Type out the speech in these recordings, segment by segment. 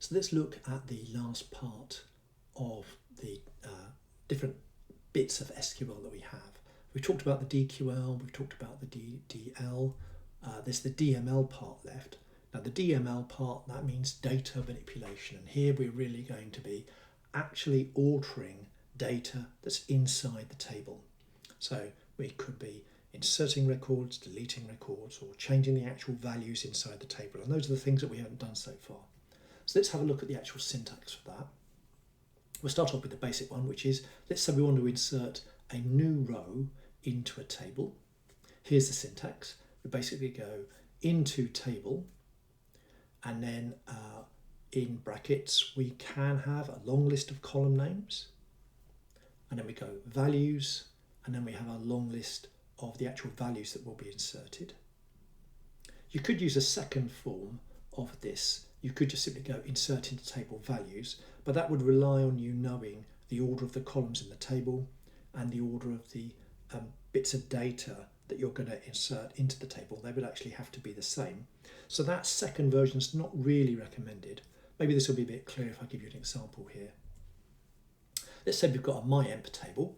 So let's look at the last part of the different bits of SQL that we have. We've talked about the DQL, we've talked about the DDL, there's the DML part left. Now the DML part, that means data manipulation, and here we're really going to be actually altering data that's inside the table. So we could be inserting records, deleting records, or changing the actual values inside the table, and those are the things that we haven't done so far. So let's have a look at the actual syntax for that. We'll start off with the basic one, which is, let's say we want to insert a new row into a table. Here's the syntax. We basically go into table, and then in brackets we can have a long list of column names, and then we go values, and then we have a long list of the actual values that will be inserted. You could use a second form of this. You could just simply go insert into table values, but that would rely on you knowing the order of the columns in the table and the order of the bits of data that you're going to insert into the table. They would actually have to be the same. So that second version is not really recommended. Maybe this will be a bit clearer if I give you an example here. Let's say we've got a myemp table.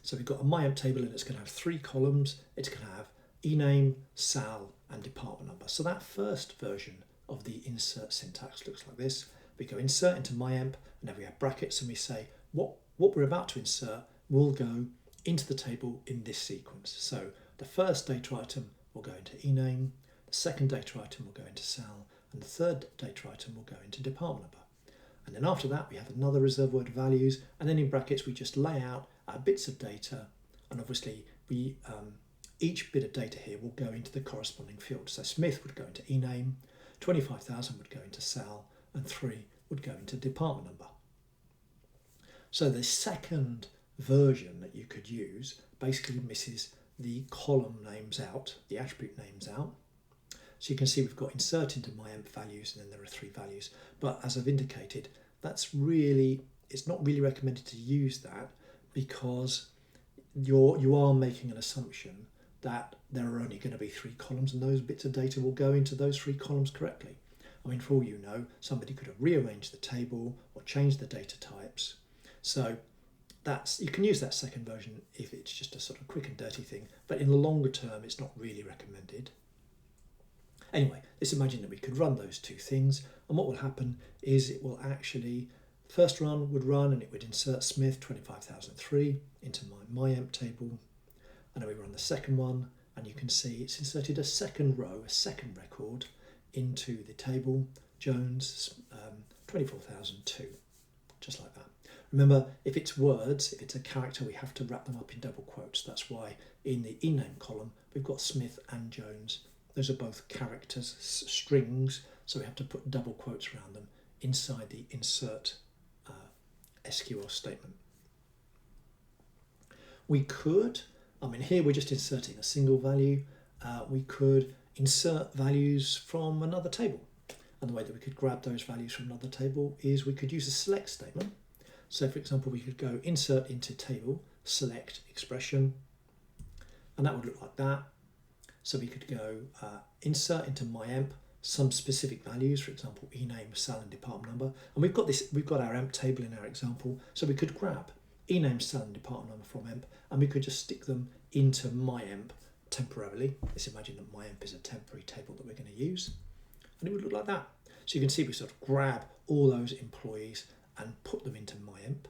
So we've got a myemp table, and it's going to have 3 columns. It's going to have ename, sal, and department number. So that first version of the insert syntax looks like this. We go insert into myemp, and then we have brackets, and we say what we're about to insert will go into the table in this sequence. So the first data item will go into ename, the second data item will go into sal, and the third data item will go into department number. And then after that we have another reserve word values, and then in brackets we just lay out our bits of data, and obviously we each bit of data here will go into the corresponding field. So Smith would go into ename, 25,000 would go into sal, and 3 would go into department number. So the second version that you could use basically misses the column names out, the attribute names out. So you can see we've got insert into myemp values, and then there are 3 values. But as I've indicated, it's not really recommended to use that, because you are making an assumption that there are only going to be 3 columns, and those bits of data will go into those 3 columns correctly. I mean, for all you know, somebody could have rearranged the table or changed the data types. So you can use that second version if it's just a sort of quick and dirty thing, but in the longer term it's not really recommended. Anyway, let's imagine that we could run those 2 things, and what will happen is it will actually, first run would run and it would insert Smith 25,003 into my myemp table, and then we run the second one, and you can see it's inserted a second row, a second record into the table, Jones 24,002, just like that. Remember, if it's words, if it's a character, we have to wrap them up in double quotes. That's why in the ename column we've got Smith and Jones. Those are both characters, strings, so we have to put double quotes around them inside the insert SQL statement. We could, here we're just inserting a single value. We could insert values from another table. And the way that we could grab those values from another table is we could use a select statement. So for example, we could go insert into table, select expression, and that would look like that. So we could go insert into myemp some specific values, for example, ename, sal, and department number. And we've got our emp table in our example, so we could grab ename, sal, and department number from emp, and we could just stick them into myemp temporarily. Let's imagine that myemp is a temporary table that we're going to use, and it would look like that. So you can see we sort of grab all those employees and put them into myemp.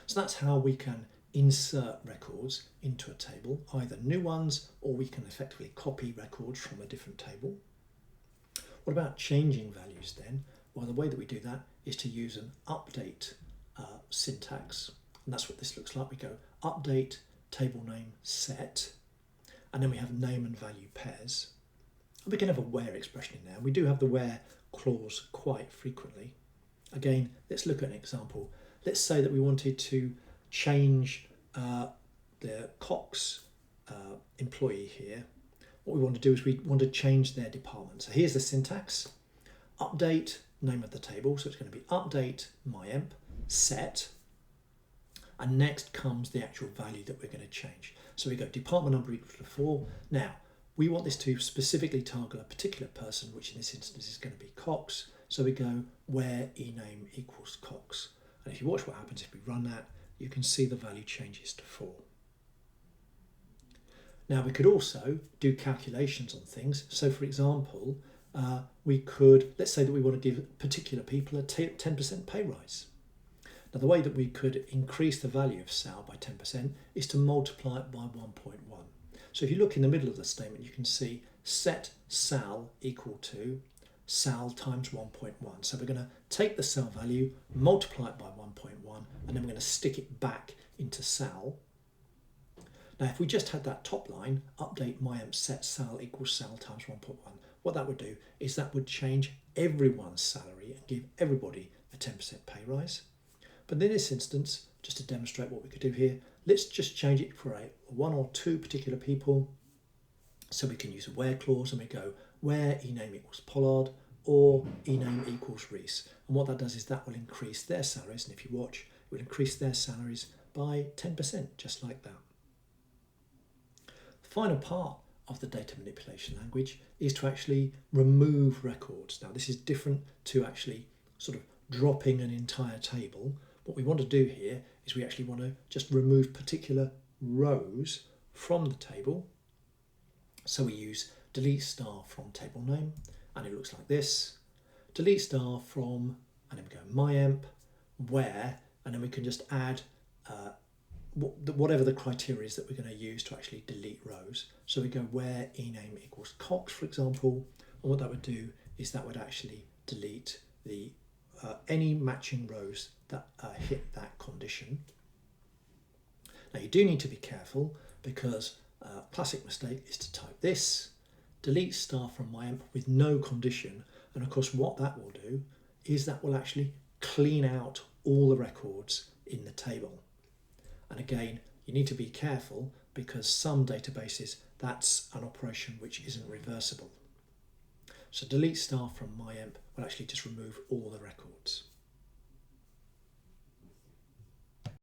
So that's how we can insert records into a table, either new ones, or we can effectively copy records from a different table. What about changing values then? Well, the way that we do that is to use an update syntax, and that's what this looks like. We go update table name set, and then we have name and value pairs. And we can have a where expression in there. We do have the where clause quite frequently. Again, let's look at an example. Let's say that we wanted to change the Cox employee here. What we want to do is we want to change their department. So here's the syntax. Update name of the table. So it's going to be update myemp set. And next comes the actual value that we're going to change. So we go department number equal to 4. Now, we want this to specifically target a particular person, which in this instance is going to be Cox. So we go where ename equals Cox. And if you watch what happens if we run that, you can see the value changes to 4. Now we could also do calculations on things. So for example, we could, let's say that we want to give particular people a 10% pay rise. Now the way that we could increase the value of Sal by 10% is to multiply it by 1.1. So if you look in the middle of the statement, you can see set Sal equal to Sal times 1.1. So we're going to take the Sal value, multiply it by 1.1, and then we're going to stick it back into Sal. Now if we just had that top line, update myamp set Sal equals Sal times 1.1, what that would do is that would change everyone's salary and give everybody a 10% pay rise. But in this instance, just to demonstrate what we could do here, let's just change it for a 1 or 2 particular people. So we can use a where clause and we go where ename equals Pollard or ename equals Reese. And what that does is that will increase their salaries. And if you watch, it will increase their salaries by 10%, just like that. The final part of the data manipulation language is to actually remove records. Now this is different to actually sort of dropping an entire table. What we want to do here is we actually want to just remove particular rows from the table. So we use delete star from table name, and it looks like this. Delete star from, and then we go myamp, where, and then we can just add whatever the criteria is that we're going to use to actually delete rows. So we go where ename equals Cox, for example, and what that would do is that would actually delete the any matching rows that hit that condition. Now you do need to be careful because a classic mistake is to type this, delete star from myamp with no condition, and of course what that will do is that will actually clean out all the records in the table. And again, you need to be careful because some databases, that's an operation which isn't reversible. So delete star from myamp will actually just remove all the records.